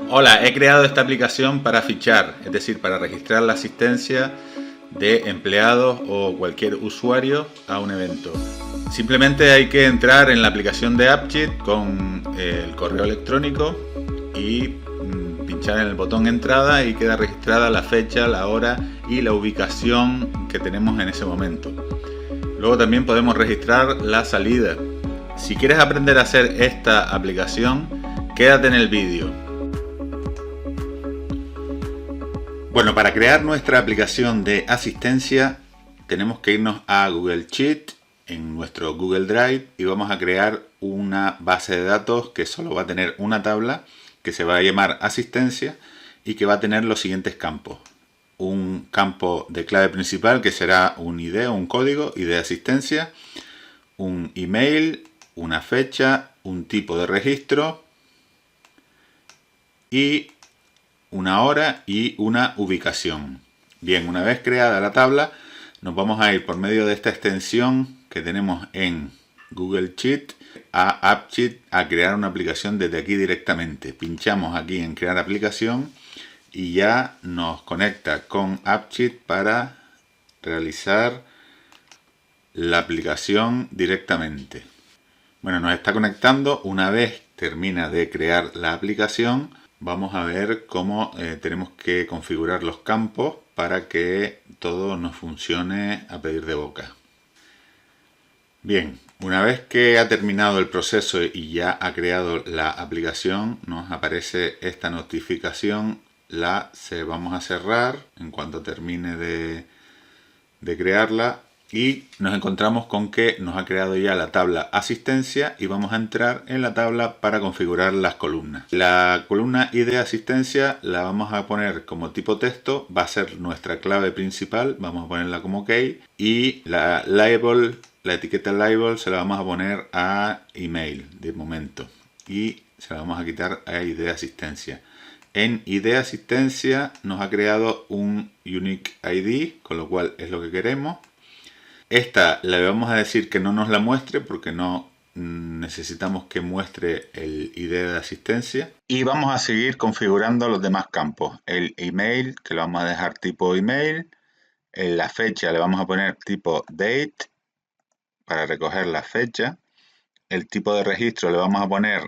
Hola, he creado esta aplicación para fichar, es decir, para registrar la asistencia de empleados o cualquier usuario a un evento. Simplemente hay que entrar en la aplicación de AppJit con el correo electrónico y pinchar en el botón entrada y queda registrada la fecha, la hora y la ubicación que tenemos en ese momento. Luego también podemos registrar la salida. Si quieres aprender a hacer esta aplicación, quédate en el vídeo. Bueno, para crear nuestra aplicación de asistencia tenemos que irnos a Google Sheet en nuestro Google Drive y vamos a crear una base de datos que solo va a tener una tabla que se va a llamar asistencia y que va a tener los siguientes campos. Un campo de clave principal que será un ID o un código, ID de asistencia, un email, una fecha, un tipo de registro y una hora y una ubicación. Bien, una vez creada la tabla, nos vamos a ir por medio de esta extensión que tenemos en Google Sheet a AppJit a crear una aplicación desde aquí directamente. Pinchamos aquí en crear aplicación y ya nos conecta con AppJit para realizar la aplicación directamente. Bueno, nos está conectando. Una vez termina de crear la aplicación, vamos a ver cómo tenemos que configurar los campos para que todo nos funcione a pedir de boca. Bien, una vez que ha terminado el proceso y ya ha creado la aplicación, nos aparece esta notificación. Vamos a cerrar en cuanto termine de crearla. Y nos encontramos con que nos ha creado ya la tabla asistencia y vamos a entrar en la tabla para configurar las columnas. La columna ID asistencia la vamos a poner como tipo texto, va a ser nuestra clave principal, vamos a ponerla como OK y la etiqueta label se la vamos a poner a email de momento y se la vamos a quitar a ID asistencia. En ID asistencia nos ha creado un unique ID, con lo cual es lo que queremos. Esta le vamos a decir que no nos la muestre porque no necesitamos que muestre el ID de asistencia. Y vamos a seguir configurando los demás campos. El email, que lo vamos a dejar tipo email. En la fecha le vamos a poner tipo date para recoger la fecha. El tipo de registro le vamos a poner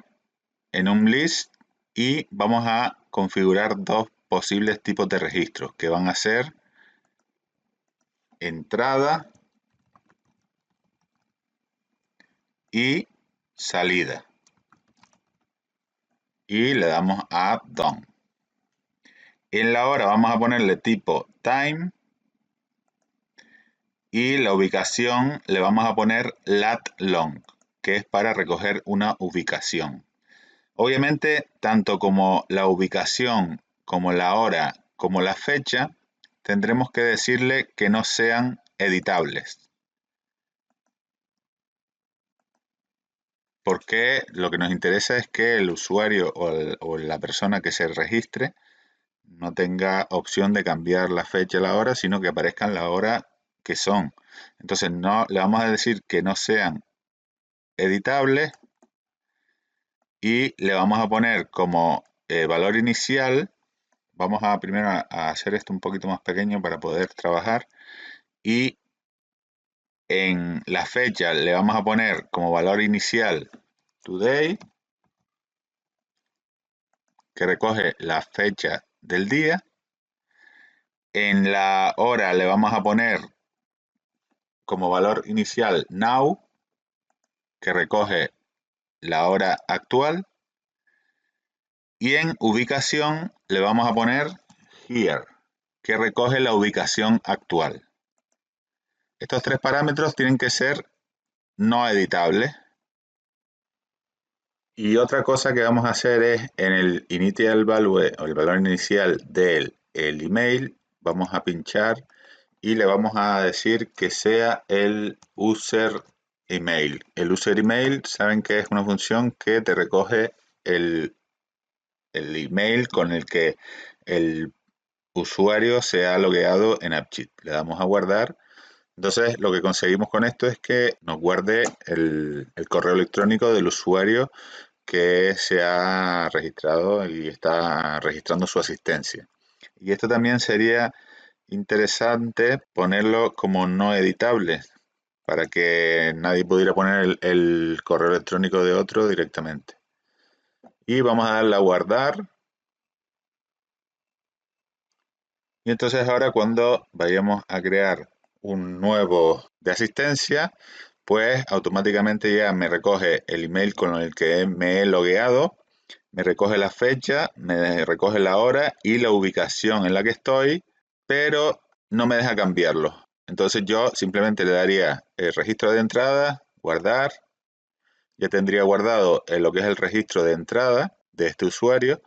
en un list y vamos a configurar dos posibles tipos de registros que van a ser entrada y salida. Y le damos a Done. En la hora vamos a ponerle tipo Time y la ubicación le vamos a poner lat long, que es para recoger una ubicación. Obviamente, tanto como la ubicación, como la hora, como la fecha, tendremos que decirle que no sean editables. Porque lo que nos interesa es que el usuario o la persona que se registre no tenga opción de cambiar la fecha y la hora, sino que aparezcan la hora que son. Entonces no le vamos a decir que no sean editables y le vamos a poner como valor inicial. Vamos a primero a hacer esto un poquito más pequeño para poder trabajar y en la fecha le vamos a poner como valor inicial today, que recoge la fecha del día. En la hora le vamos a poner como valor inicial now, que recoge la hora actual. Y en ubicación le vamos a poner here, que recoge la ubicación actual. Estos tres parámetros tienen que ser no editables. Y otra cosa que vamos a hacer es en el initial value o el valor inicial del email, vamos a pinchar y le vamos a decir que sea el user email. El user email, saben que es una función que te recoge el email con el que el usuario se ha logueado en AppJit. Le damos a guardar. Entonces lo que conseguimos con esto es que nos guarde el correo electrónico del usuario que se ha registrado y está registrando su asistencia. Y esto también sería interesante ponerlo como no editable para que nadie pudiera poner el correo electrónico de otro directamente. Y vamos a darle a guardar. Y entonces ahora cuando vayamos a crear un nuevo de asistencia, pues automáticamente ya me recoge el email con el que me he logueado, me recoge la fecha, me recoge la hora y la ubicación en la que estoy, pero no me deja cambiarlo. Entonces yo simplemente le daría el registro de entrada, guardar, ya tendría guardado lo que es el registro de entrada de este usuario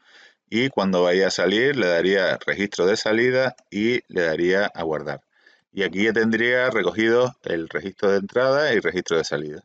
y cuando vaya a salir le daría registro de salida y le daría a guardar. Y aquí ya tendría recogido el registro de entrada y registro de salida.